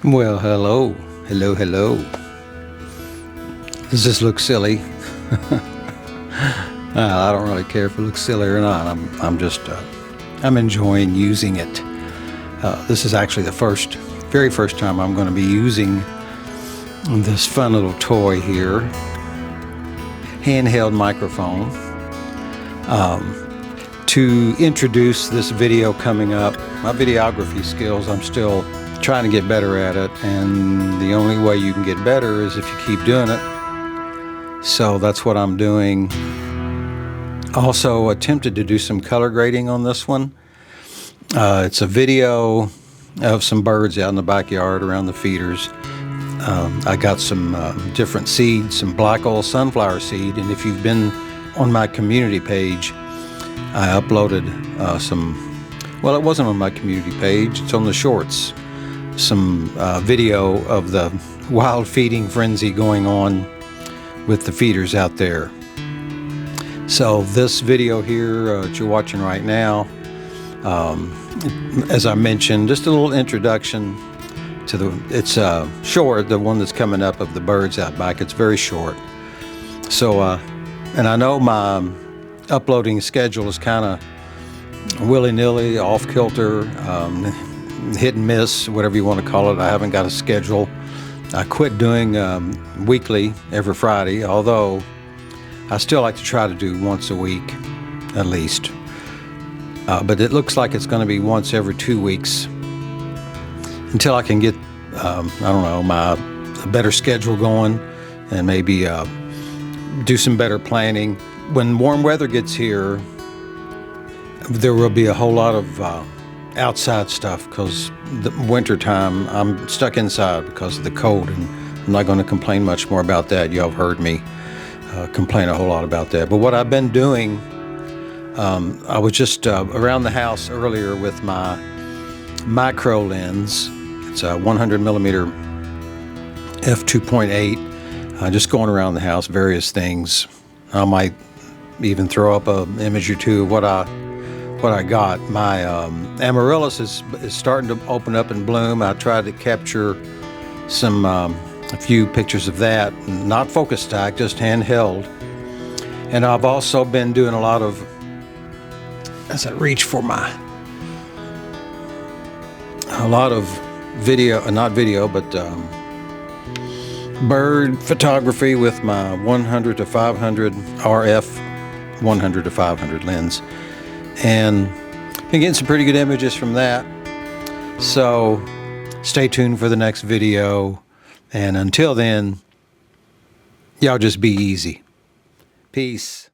Well, hello. Does this look silly? I don't really care if it looks silly or not. I'm enjoying using it. This is actually the very first time I'm going to be using this fun little toy here, handheld microphone, to introduce this video coming up. My videography skills, I'm still trying to get better at it, and the only way you can get better is if you keep doing it. So that's what I'm doing. Also attempted to do some color grading on this one. It's a video of some birds out in the backyard around the feeders. I got some different seeds, some black oil sunflower seed, and if you've been on my community page, I uploaded well, it wasn't on my community page, it's on the shorts, some video of the wild feeding frenzy going on with the feeders out there. So this video here that you're watching right now, as I mentioned, just a little introduction to it's short, the one that's coming up of the birds out back. It's very short. So, and I know my uploading schedule is kind of willy-nilly, off-kilter, hit and miss, whatever you want to call it. I haven't got a schedule. I quit doing weekly every Friday, although I still like to try to do once a week at least. But it looks like it's going to be once every 2 weeks until I can get, I don't know, a better schedule going, and maybe do some better planning. When warm weather gets here, there will be a whole lot of outside stuff, because the winter time I'm stuck inside because of the cold, and I'm not going to complain much more about that. Y'all have heard me complain a whole lot about that. But what I've been doing, I was just around the house earlier with my micro lens. It's a 100 millimeter f2.8, just going around the house, various things. I might even throw up an image or two of what I got. My amaryllis is starting to open up and bloom. I tried to capture a few pictures of that, not focus stack, just handheld. And I've also been doing a lot of, as I reach for a lot of video, not video, but bird photography with my 100 to 500 RF 100 to 500 lens, and been getting some pretty good images from that. So stay tuned for the next video, and until then, y'all just be easy. Peace.